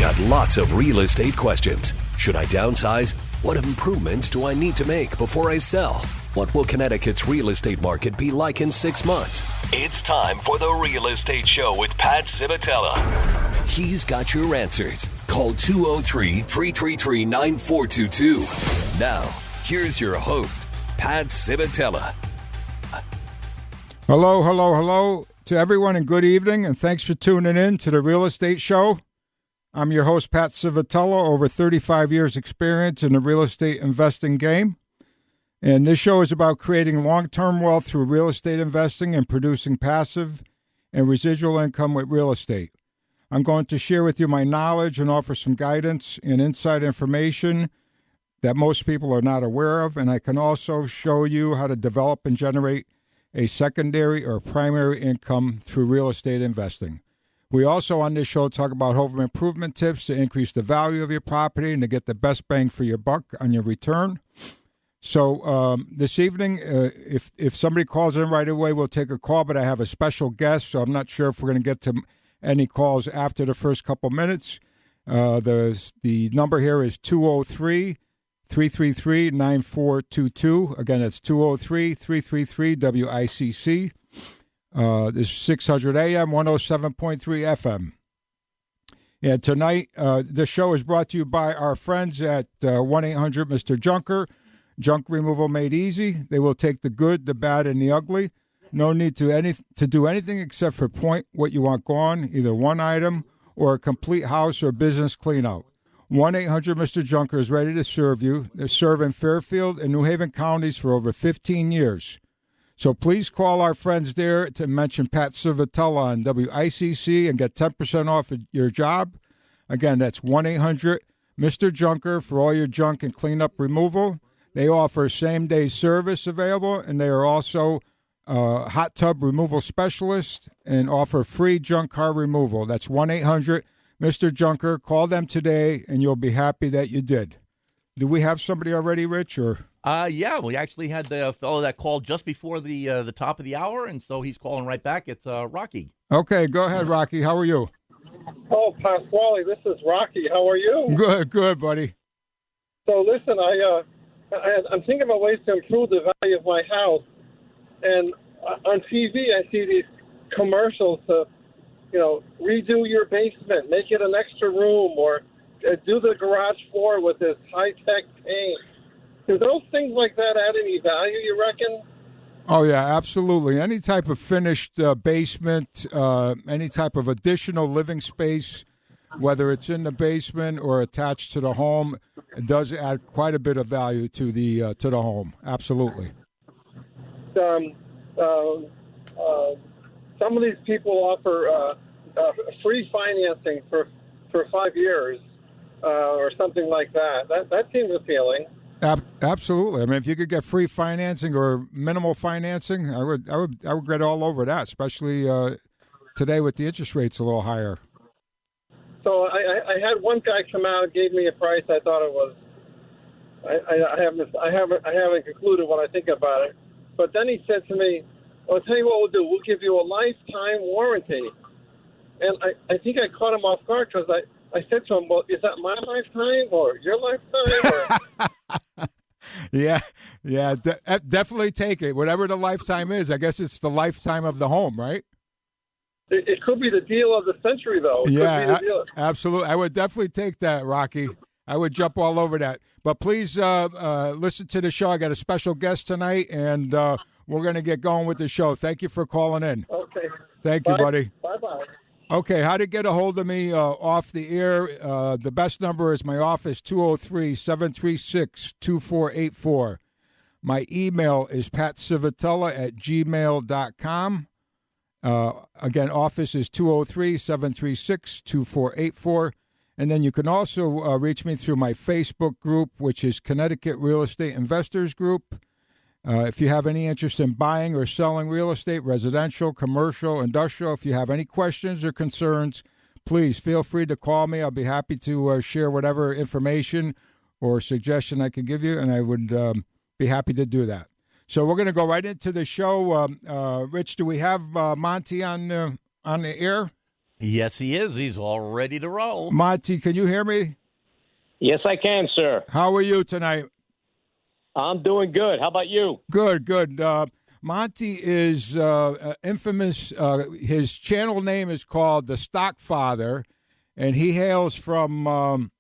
got lots of real estate questions. Should I downsize? What improvements do I need to make before I sell? What will Connecticut's real estate market be like in 6 months? It's time for The Real Estate Show with Pat Civitella. He's got your answers. Call 203-333-9422. Now, here's your host, Pat Civitella. Hello to everyone, and good evening, and thanks for tuning in to The Real Estate Show. I'm your host, Pat Civitella, over 35 years experience in the real estate investing game. And this show is about creating long-term wealth through real estate investing and producing passive and residual income with real estate. I'm going to share with you my knowledge and offer some guidance and inside information that most people are not aware of. And I can also show you how to develop and generate a secondary or primary income through real estate investing. We also on this show talk about home improvement tips to increase the value of your property and to get the best bang for your buck on your return. So this evening, if somebody calls in right away, we'll take a call, but I have a special guest, so I'm not sure if we're going to get to any calls after the first couple minutes. The number here is 203-333-9422. Again, it's 203-333-WICC. This is 600 AM, 107.3 FM. And tonight, the show is brought to you by our friends at 1-800-Mr. Junker. Junk removal made easy. They will take the good, the bad, and the ugly. No need to do anything except for point what you want gone, either one item or a complete house or business clean out. 1-800-Mr. Junker is ready to serve you. They serve in Fairfield and New Haven counties for over 15 years. So please call our friends there to mention Pat Civitella on WICC and get 10% off your job. Again, that's 1-800-Mr. Junker for all your junk and cleanup removal. They offer same-day service available, and they are also hot tub removal specialists and offer free junk car removal. That's 1-800-Mr. Junker. Call them today, and you'll be happy that you did. Do we have somebody already, Rich? Or yeah, we actually had the fellow that called just before the top of the hour, and so he's calling right back. It's Rocky. Okay, go ahead, Rocky. How are you? Oh, Pasquale, this is Rocky. How are you? Good, buddy. So listen, I'm thinking about ways to improve the value of my house, and on TV I see these commercials to, redo your basement, make it an extra room, or do the garage floor with this high-tech paint. Do those things like that add any value, you reckon? Oh, yeah, absolutely. Any type of finished basement, any type of additional living space, whether it's in the basement or attached to the home, it does add quite a bit of value to the home. Absolutely. Some of these people offer free financing for 5 years or something like that. That seems appealing. Absolutely. I mean, if you could get free financing or minimal financing, I would get all over that, especially today with the interest rates a little higher. So I had one guy come out and gave me a price. I thought it was. I haven't concluded what I think about it. But then he said to me, "I'll tell you what we'll do. We'll give you a lifetime warranty." And I think I caught him off guard because I said to him, "Well, is that my lifetime or your lifetime?" Or... Yeah, definitely take it. Whatever the lifetime is, I guess it's the lifetime of the home, right? It could be the deal of the century, though. Absolutely. I would definitely take that, Rocky. I would jump all over that. But please listen to the show. I got a special guest tonight, and we're going to get going with the show. Thank you for calling in. Okay. Thank you, buddy. Bye-bye. Okay, how to get a hold of me off the air. The best number is my office, 203-736-2484. My email is patcivitella@gmail.com. Again, office is 203-736-2484. And then you can also reach me through my Facebook group, which is Connecticut Real Estate Investors Group. If you have any interest in buying or selling real estate, residential, commercial, industrial, if you have any questions or concerns, please feel free to call me. I'll be happy to share whatever information or suggestion I can give you, and I would be happy to do that. So we're going to go right into the show. Rich, do we have Monty on the air? Yes, he is. He's all ready to roll. Monty, can you hear me? Yes, I can, sir. How are you tonight? I'm doing good. How about you? Good, good. Monty is infamous. His channel name is called The Stock Father, and he hails from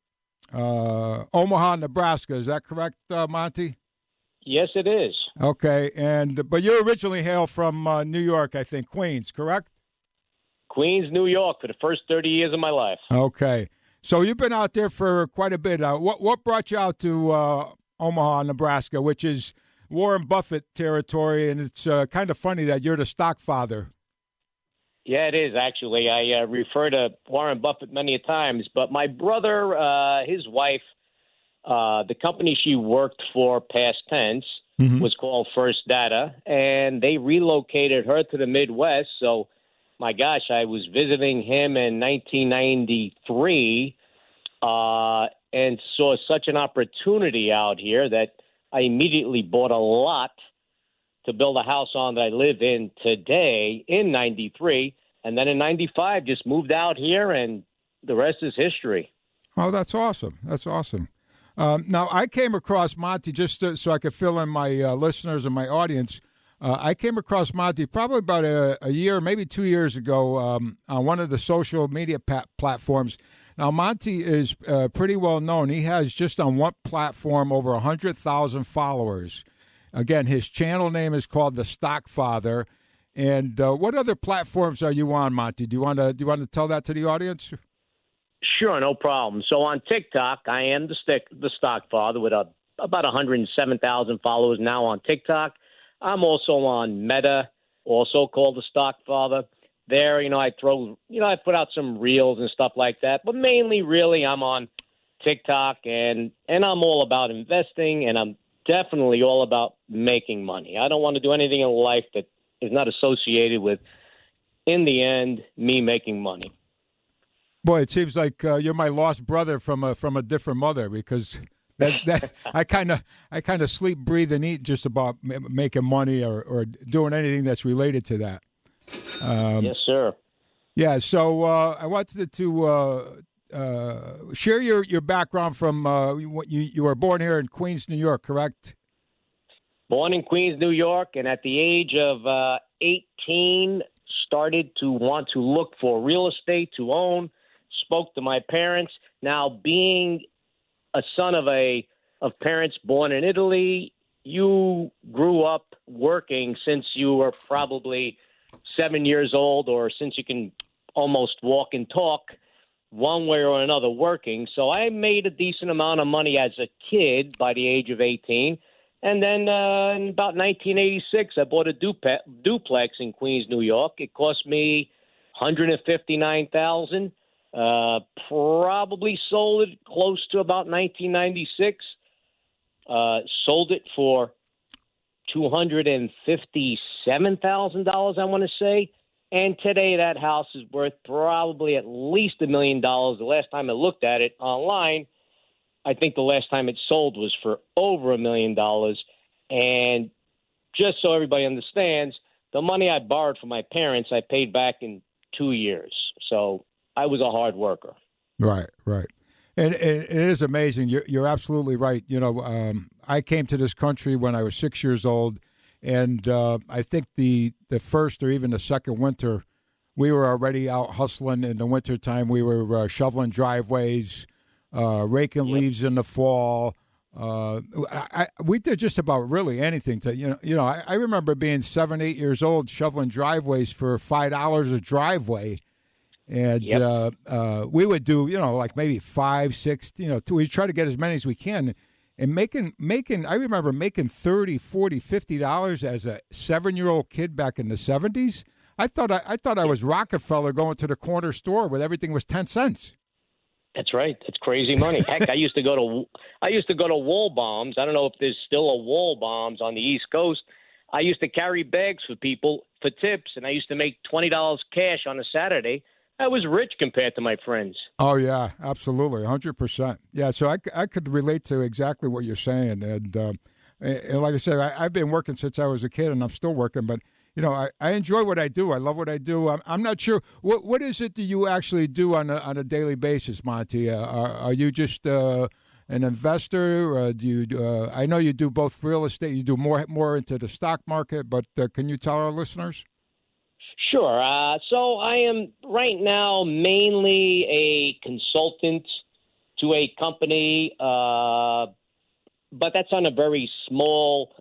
Omaha, Nebraska. Is that correct, Monty? Yes, it is. Okay, but you originally hail from New York, I think, Queens, correct? Queens, New York, for the first 30 years of my life. Okay, so you've been out there for quite a bit. What brought you out to Omaha, Nebraska, which is Warren Buffett territory, and it's kind of funny that you're the stock father. Yeah, it is, actually. I refer to Warren Buffett many times, but my brother, his wife, the company she worked for, past tense, was called First Data, and they relocated her to the Midwest. So, my gosh, I was visiting him in 1993 and saw such an opportunity out here that I immediately bought a lot to build a house on that I live in today in 93. And then in 95, just moved out here, and the rest is history. Oh, that's awesome. That's awesome. Now, I came across Monty, just so I could fill in my listeners and my audience. I came across Monty probably about a year, maybe 2 years ago on one of the social media platforms. Now, Monty is pretty well known. He has just on one platform over 100,000 followers. Again, his channel name is called The Stock Father. And what other platforms are you on, Monty? Do you want to tell that to the audience? Sure, no problem. So on TikTok, I am the stock father with about 107,000 followers now on TikTok. I'm also on Meta, also called the stock father. There, I put out some reels and stuff like that, but mainly, really, I'm on TikTok, and I'm all about investing, and I'm definitely all about making money. I don't want to do anything in life that is not associated with, in the end, me making money. Boy, it seems like you're my lost brother from a different mother, because that I kind of sleep, breathe, and eat just about making money or doing anything that's related to that. Yes, sir. Yeah, so I wanted to share your background from you were born here in Queens, New York, correct? Born in Queens, New York, and at the age of 18, started to want to look for real estate to own. Spoke to my parents. Now, being a son of parents born in Italy, you grew up working since you were probably 7 years old, or since you can almost walk and talk, one way or another working. So I made a decent amount of money as a kid by the age of 18. And then in about 1986, I bought a duplex in Queens, New York. It cost me $159,000. Probably sold it close to about 1996. Sold it for $257,000, I want to say. And today that house is worth probably at least $1 million. The last time I looked at it online, I think the last time it sold was for over $1 million. And just so everybody understands, the money I borrowed from my parents, I paid back in 2 years. So I was a hard worker. Right. And it is amazing. You're absolutely right. I came to this country when I was 6 years old, and I think the first or even the second winter, we were already out hustling. In the wintertime, we were shoveling driveways, raking leaves in the fall. We did just about really anything to, I remember being 7, 8 years old shoveling driveways for $5 a driveway. And we would do, like maybe 5, 6, we try to get as many as we can. And making, I remember making $30, $40, $50 as a 7-year-old kid back in the 70s. I thought I was Rockefeller going to the corner store where everything was 10 cents. That's right. That's crazy money. Heck, I used to go to Wall Bombs. I don't know if there's still a Wall Bombs on the East Coast. I used to carry bags for people for tips, and I used to make $20 cash on a Saturday. I was rich compared to my friends. Oh, yeah, absolutely, 100%. Yeah, so I could relate to exactly what you're saying. And like I said, I've been working since I was a kid, and I'm still working. But I enjoy what I do. I love what I do. I'm not sure what is it that you actually do on a daily basis, Monty. Are you just an investor? Do you? I know you do both real estate. You do more into the stock market, but can you tell our listeners? Sure. So I am right now mainly a consultant to a company, but that's on a very small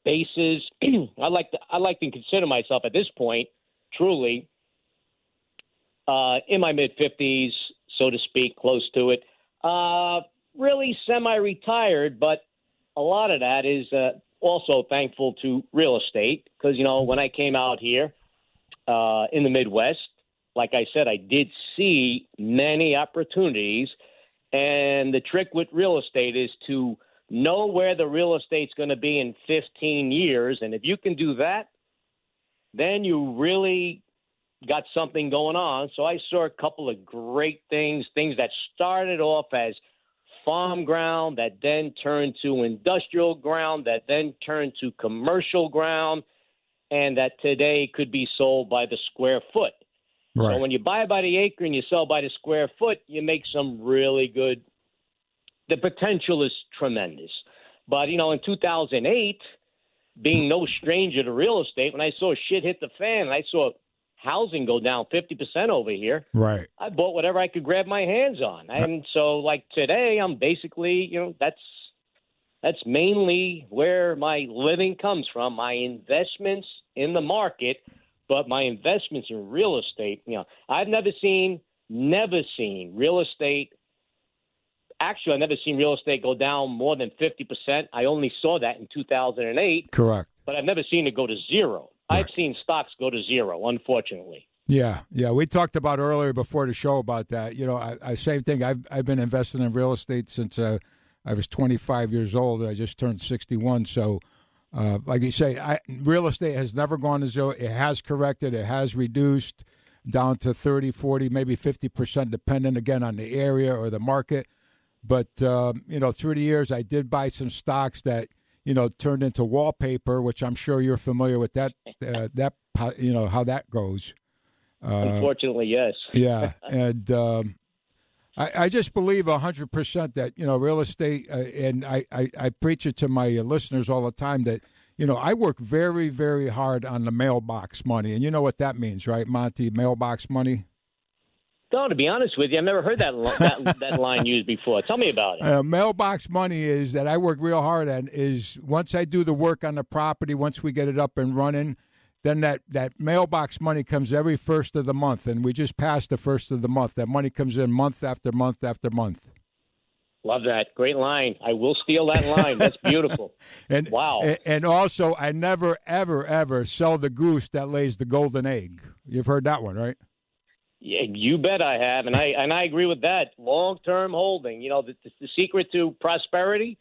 basis. I like to consider myself at this point truly in my mid-50s, so to speak, close to it. Really semi-retired, but a lot of that is also thankful to real estate because, when I came out here in the Midwest, like I said, I did see many opportunities. And the trick with real estate is to know where the real estate's going to be in 15 years. And if you can do that, then you really got something going on. So I saw a couple of great things that started off as farm ground, that then turned to industrial ground, that then turned to commercial ground, and that today could be sold by the square foot. Right. So when you buy by the acre and you sell by the square foot, you make some really good – the potential is tremendous. But, in 2008, being no stranger to real estate, when I saw shit hit the fan and I saw housing go down 50% over here, right, I bought whatever I could grab my hands on. And so, like today, I'm basically, that's mainly where my living comes from, my investments in the market, but my investments in real estate. I've never seen real estate. Actually, I've never seen real estate go down more than 50%. I only saw that in 2008. Correct. But I've never seen it go to zero. Right. I've seen stocks go to zero, unfortunately. Yeah. We talked about earlier before the show about that. I same thing. I've been investing in real estate since I was 25 years old. I just turned 61. So, like you say, real estate has never gone to zero. It has corrected. It has reduced down to 30, 40, maybe 50%, depending, again, on the area or the market. But, through the years, I did buy some stocks that, turned into wallpaper, which I'm sure you're familiar with that how that goes. Unfortunately, yes. Yeah. And I just believe 100% that, real estate, and I preach it to my listeners all the time that, I work very, very hard on the mailbox money. And you know what that means, right, Monty? Mailbox money? No, to be honest with you, I've never heard that line used before. Tell me about it. Mailbox money is that I work real hard on is once I do the work on the property, once we get it up and running, then that mailbox money comes every first of the month, and we just passed the first of the month. That money comes in month after month after month. Love that. Great line. I will steal that line. That's beautiful. Wow. And also, I never, ever, ever sell the goose that lays the golden egg. You've heard that one, right? Yeah, you bet I have, and I agree with that. Long-term holding. The secret to prosperity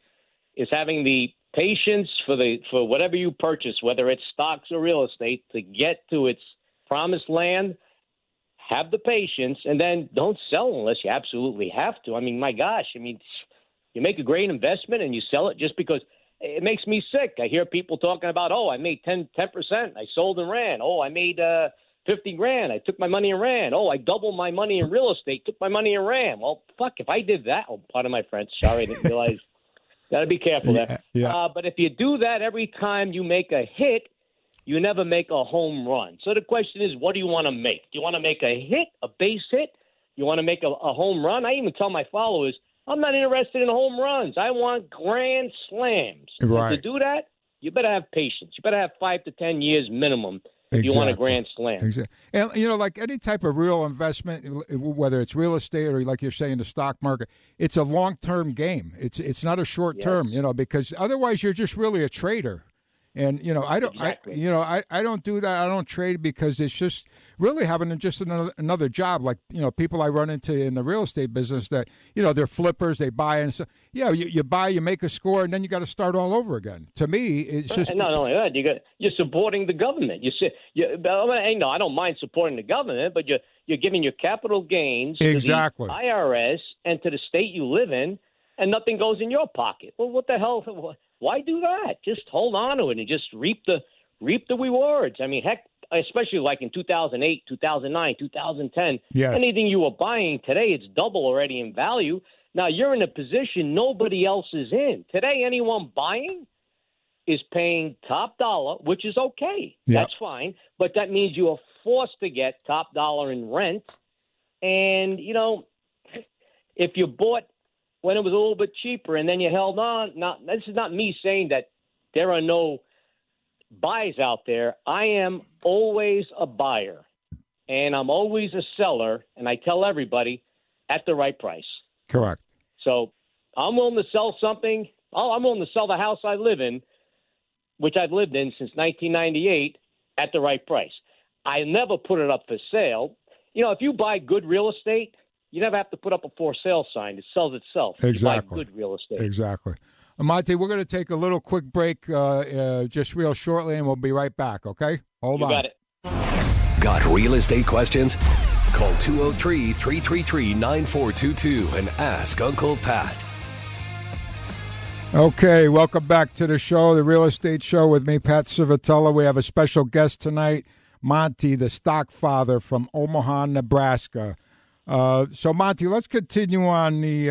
is having the patience for whatever you purchase, whether it's stocks or real estate, to get to its promised land. Have the patience, and then don't sell unless you absolutely have to. I mean, my gosh, you make a great investment and you sell it just because it makes me sick. I hear people talking about, I made 10%. I sold and ran. I made $50,000. I took my money and ran. I doubled my money in real estate, took my money and ran. Well, fuck, if I did that, pardon my French, sorry, I didn't realize. Got to be careful there. Yeah. But if you do that every time you make a hit, you never make a home run. So the question is, what do you want to make? Do you want to make a hit, a base hit? You want to make a home run? I even tell my followers, I'm not interested in home runs. I want grand slams. Right. And to do that, you better have patience. You better have 5 to 10 years minimum. If you want a grand slam. Exactly. And, like any type of real investment, whether it's real estate or like you're saying the stock market, it's a long-term game. It's not a short-term, because otherwise you're just really a trader. And, I don't, exactly. I don't do that. I don't trade because it's just really having just another job. Like, people I run into in the real estate business that, they're flippers, they buy and so, you buy, you make a score, and then you got to start all over again. To me, it's just. And not only that, you're supporting the government. I don't mind supporting the government, but you're giving your capital gains exactly. to the IRS and to the state you live in, and nothing goes in your pocket. Well, what the hell? Why do that? Just hold on to it and just reap the reap the rewards. I mean, heck, especially like in 2008, 2009, 2010, Yes. anything you were buying today, it's double already in value. Now you're in a position nobody else is in. Today, anyone buying is paying top dollar, which is okay. Yep. That's fine. But that means you are forced to get top dollar in rent. And, you know, if you bought when it was a little bit cheaper and then you held on, now, this is not me saying that there are no buys out there. I am always a buyer, and I'm always a seller, and I tell everybody at the right price. Correct. So I'm willing to sell something. I'm willing to sell the house I live in, which I've lived in since 1998, at the right price. I never put it up for sale. You know, if you buy good real estate, you never have to put up a for sale sign. It sells itself. Exactly. You buy good real estate. Exactly. Monty, we're going to take a little quick break just real shortly, and we'll be right back, okay? Hold on. You got it. Got real estate questions? Call 203-333-9422 and ask Uncle Pat. Okay, welcome back to the show, the Real Estate Show with me, Pat Civitella. We have a special guest tonight, Monty, the stock father from Omaha, Nebraska. So, Monty, let's continue on the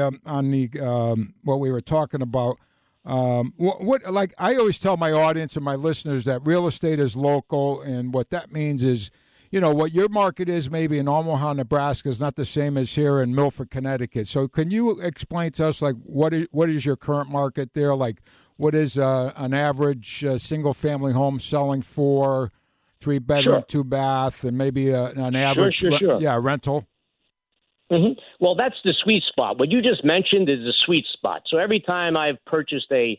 what we were talking about. What like I always tell my audience and my listeners that real estate is local, and what that means is, you know, what your market is maybe in Omaha, Nebraska is not the same as here in Milford, Connecticut. So can you explain to us, like, what is your current market there? Like, what is an average single-family home selling for, 3-bedroom, Sure. 2-bath, and maybe an average Sure. rental? Mm-hmm. Well, that's the sweet spot. What you just mentioned is the sweet spot. So every time I've purchased a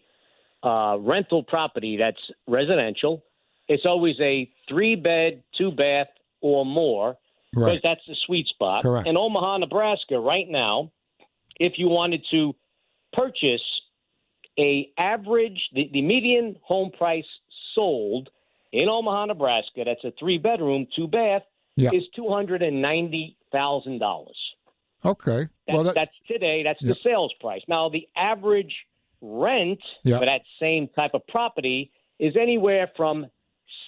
rental property that's residential, it's always a 3-bed, 2-bath or more, because Right. that's the sweet spot. Correct. In Omaha, Nebraska, right now, if you wanted to purchase the median home price sold in Omaha, Nebraska, that's a 3-bedroom, 2-bath, Yeah. is $290,000. Okay. That's today. That's the sales price. Now, the average rent Yeah. for that same type of property is anywhere from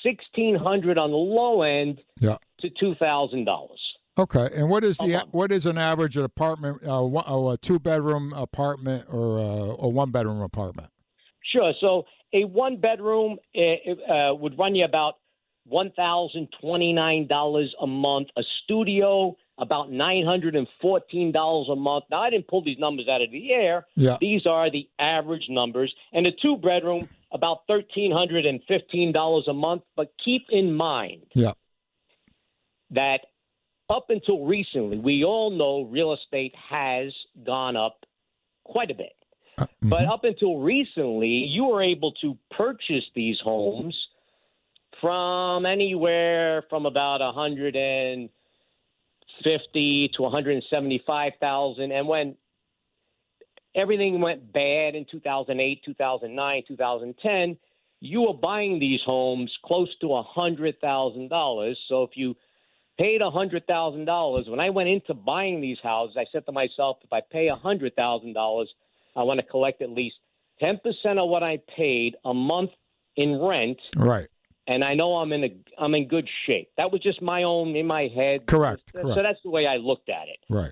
$1,600 on the low end Yeah. to $2,000. Okay. And what is month. what is an average apartment, a 2-bedroom apartment or a 1-bedroom apartment? Sure. So a 1-bedroom would run you about $1,029 a month. A studio, about $914 a month. Now, I didn't pull these numbers out of the air. Yeah. These are the average numbers. And a 2-bedroom, about $1,315 a month. But keep in mind Yeah. that up until recently, we all know real estate has gone up quite a bit. But up until recently, you were able to purchase these homes from anywhere from about $150,000 to $175,000. And when everything went bad in 2008, 2009, 2010, you were buying these homes close to $100,000. So if you paid $100,000, when I went into buying these houses, I said to myself, if I pay $100,000, I want to collect at least 10% of what I paid a month in rent. Right. And I know I'm in good shape. That was just my own in my head. Correct. So that's the way I looked at it. Right.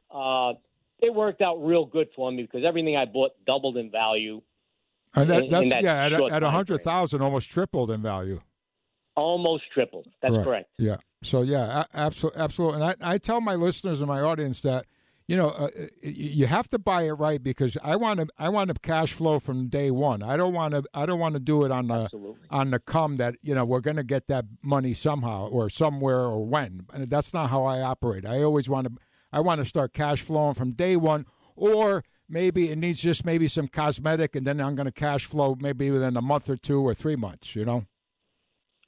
It worked out real good for me because everything I bought doubled in value. And in that at short time 100,000, almost tripled in value. Almost tripled. That's Right. correct. Yeah. So yeah, absolutely. And I tell my listeners and my audience that, you know, you have to buy it right, because I want to cash flow from day one. I don't want to do it on the come that, you know, we're going to get that money somehow or somewhere or when. And that's not how I operate. I always want to start cash flowing from day one, or maybe it needs just maybe some cosmetic, and then I'm going to cash flow maybe within a month or 2 or 3 months. You know.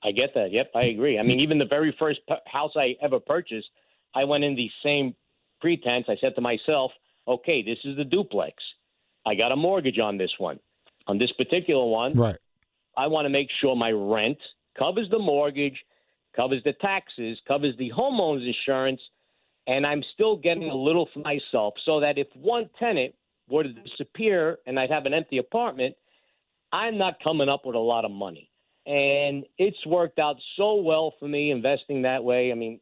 I get that. Yep, I agree. I mean, even the very first house I ever purchased, I went in the same pretense. I said to myself, okay, this is the duplex. I got a mortgage on this one. On this particular one, Right. I want to make sure my rent covers the mortgage, covers the taxes, covers the homeowner's insurance, and I'm still getting a little for myself, so that if one tenant were to disappear and I'd have an empty apartment, I'm not coming up with a lot of money. And it's worked out so well for me investing that way. I mean,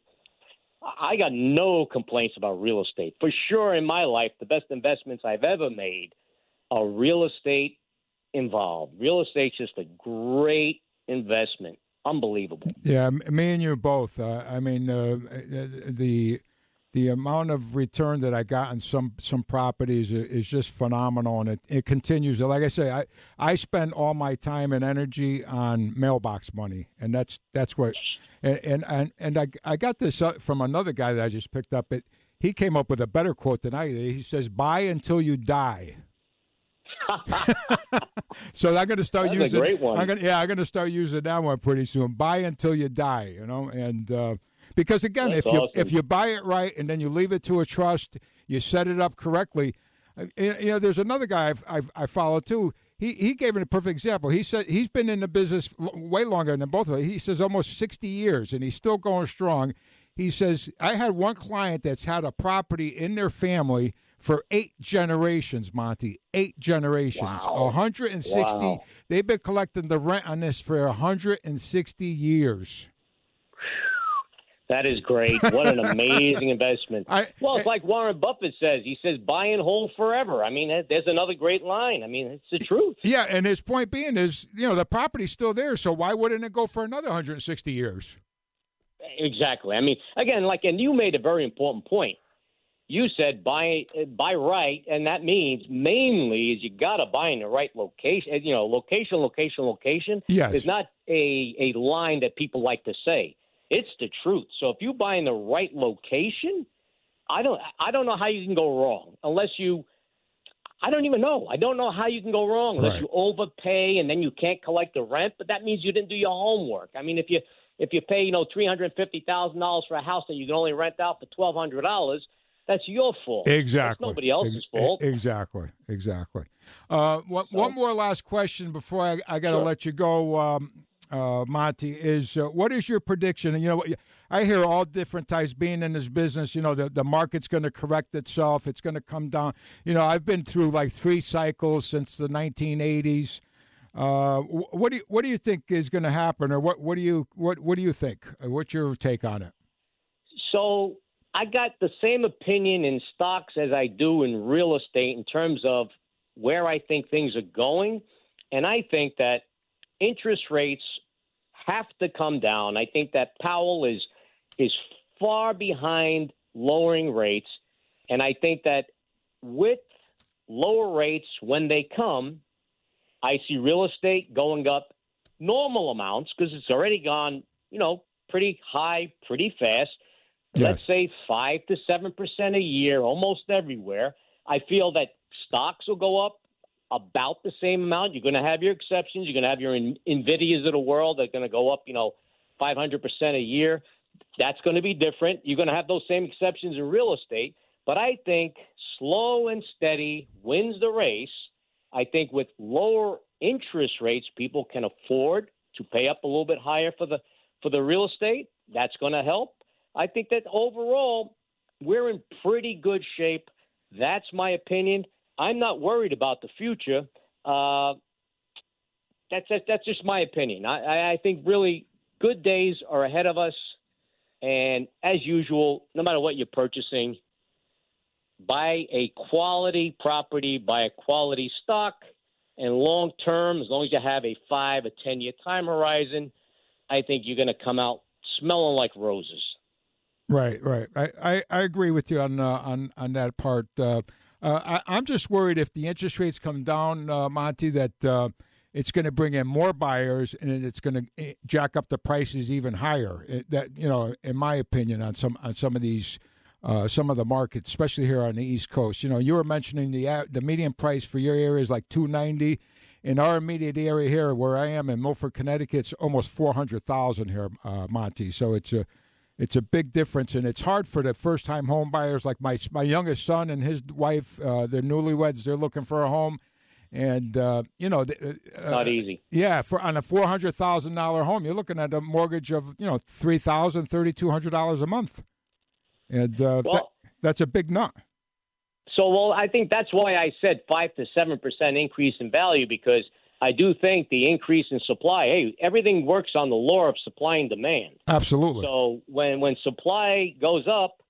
I got no complaints about real estate. For sure in my life, the best investments I've ever made are real estate involved. Real estate's just a great investment. Unbelievable. Yeah, me and you both. I mean, the amount of return that I got on some properties is just phenomenal, and it continues. Like I say, I spend all my time and energy on mailbox money, and that's what. And I got this from another guy that I just picked up. He came up with a better quote than I did. He says, "Buy until you die." So I'm going to start That's using. a great one. I'm going to start using that one pretty soon. Buy until you die. And because again, That's if you buy it right and then you leave it to a trust, you set it up correctly. There's another guy I follow too. He gave it a perfect example. He said he's been in the business way longer than both of us. He says almost 60 years, and he's still going strong. He says, I had one client that's had a property in their family for 8 generations, Monty. 8 generations. Wow. 160. Wow. They've been collecting the rent on this for 160 years. That is great. What an amazing investment. It's like Warren Buffett says. He says, buy and hold forever. I mean, there's another great line. I mean, it's the truth. Yeah, and his point being is, the property's still there, so why wouldn't it go for another 160 years? Exactly. I mean, again, and you made a very important point. You said buy right, and that means mainly is you got to buy in the right location. Location. Yes. Is not a line that people like to say. It's the truth. So if you buy in the right location, I don't know how you can go wrong unless you. I don't even know. I don't know how you can go wrong unless you overpay and then you can't collect the rent. But that means you didn't do your homework. I mean, if you pay $350,000 for a house that you can only rent out for $1,200, that's your fault. Exactly. That's nobody else's fault. Exactly. One more last question before I got to let you go. Monty, is what is your prediction? And I hear all different types being in this business. The market's going to correct itself. It's going to come down. I've been through like 3 cycles since the 1980s. What do you think is going to happen, or what do you think? What's your take on it? So I got the same opinion in stocks as I do in real estate in terms of where I think things are going, and I think that interest rates have to come down. I think that Powell is far behind lowering rates, and I think that with lower rates when they come, I see real estate going up normal amounts because it's already gone, pretty high, pretty fast. Yes. Let's say 5 to 7% a year, almost everywhere. I feel that stocks will go up about the same amount. You're going to have your exceptions. You're going to have your NVIDIAs of the world that are going to go up, 500% a year. That's going to be different. You're going to have those same exceptions in real estate. But I think slow and steady wins the race. I think with lower interest rates, people can afford to pay up a little bit higher for the real estate. That's going to help. I think that overall we're in pretty good shape. That's my opinion. I'm not worried about the future. That's just my opinion. I think really good days are ahead of us. And as usual, no matter what you're purchasing, buy a quality property, buy a quality stock, and long term, as long as you have a 5 or 10-year time horizon, I think you're going to come out smelling like roses. Right. I agree with you on that part. I'm just worried if the interest rates come down, Monty, that it's going to bring in more buyers and it's going to jack up the prices even higher. In my opinion, on some of these. Some of the markets, especially here on the East Coast. You were mentioning the median price for your area is like $290. In our immediate area here, where I am in Milford, Connecticut, it's almost $400,000 here, Monty. So it's a big difference, and it's hard for the first-time home buyers. Like my youngest son and his wife, they're newlyweds. They're looking for a home, and not easy. Yeah, on a $400,000 home, you're looking at a mortgage of $3,000, $3,200 a month. And that's a big nut. So, I think that's why I said 5 to 7% increase in value, because I do think the increase in supply, hey, everything works on the law of supply and demand. Absolutely. So when supply goes up,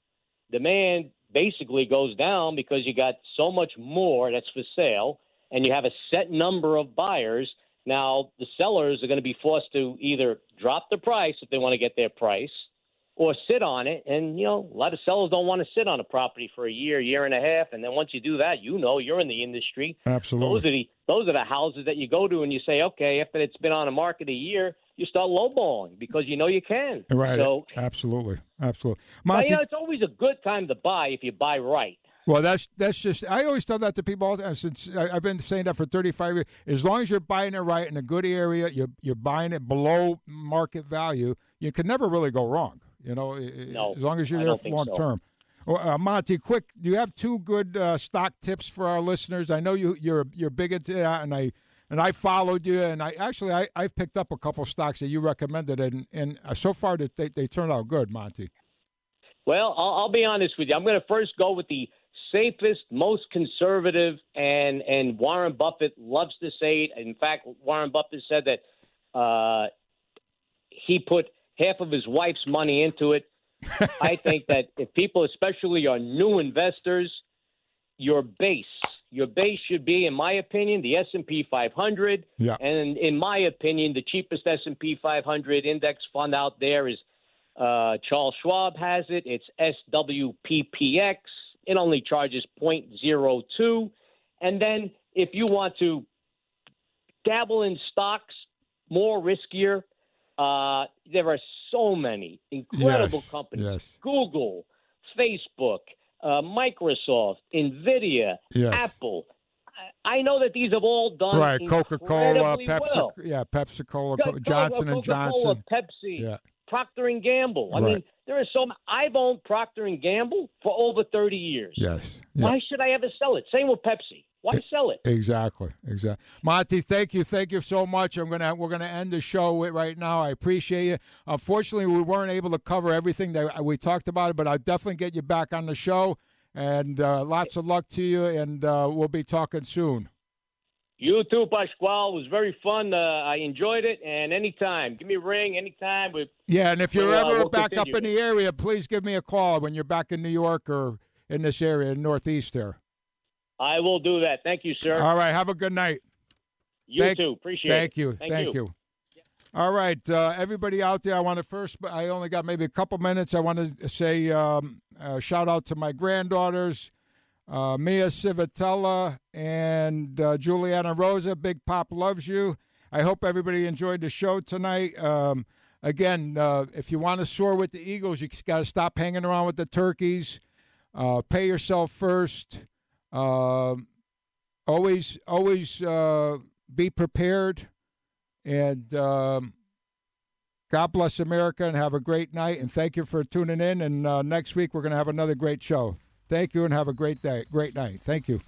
demand basically goes down because you got so much more that's for sale, and you have a set number of buyers. Now, the sellers are going to be forced to either drop the price if they want to get their price or sit on it. And, a lot of sellers don't want to sit on a property for a year and a half. And then once you do that, you're in the industry. Absolutely. Those are the houses that you go to and you say, okay, after it's been on the market a year, you start lowballing because you can. Right. So, Absolutely. Monty, it's always a good time to buy if you buy right. Well, that's just, I always tell that to people all the time, since I've been saying that for 35 years. As long as you're buying it right in a good area, you're buying it below market value, you can never really go wrong. No, as long as you're there for long term. Well, Monty, quick, do you have two good stock tips for our listeners? I know you're big into that, and I followed you, and I've picked up a couple stocks that you recommended, and so far they turned out good, Monty. Well, I'll be honest with you. I'm going to first go with the safest, most conservative, and Warren Buffett loves to say it. In fact, Warren Buffett said that he put half of his wife's money into it. I think that if people especially are new investors, your base should be, in my opinion, the S&P 500. Yeah. And in my opinion, the cheapest S&P 500 index fund out there is Charles Schwab has it. It's SWPPX. It only charges 0.02. And then if you want to dabble in stocks, more riskier, there are so many incredible companies. Yes. Google, Facebook, Microsoft, NVIDIA, Apple. I know that these have all done right. Coca-Cola, well. Pepsi-Cola, Johnson & Johnson. Pepsi, Procter & Gamble. I mean, there are I've owned Procter & Gamble for over 30 years. Yes. Why should I ever sell it? Same with Pepsi. Why sell it? Exactly. Monty, thank you so much. We're gonna end the show right now. I appreciate you. Unfortunately, we weren't able to cover everything that we talked about, but I'll definitely get you back on the show. And lots of luck to you. And we'll be talking soon. You too, Pasquale. It was very fun. I enjoyed it. And anytime, give me a ring. Anytime. And if you're ever back up in the area, please give me a call when you're back in New York or in this area, Northeast there. I will do that. Thank you, sir. All right. Have a good night. You too. Appreciate it. Thank you. All right. Everybody out there, I only got maybe a couple minutes. I want to say shout out to my granddaughters, Mia Civitella and Juliana Rosa. Big Pop loves you. I hope everybody enjoyed the show tonight. Again, if you want to soar with the Eagles, you got to stop hanging around with the turkeys. Pay yourself first. Always be prepared, and God bless America, and have a great night, and thank you for tuning in, and next week we're going to have another great show. Thank you, and have a great night. Thank you.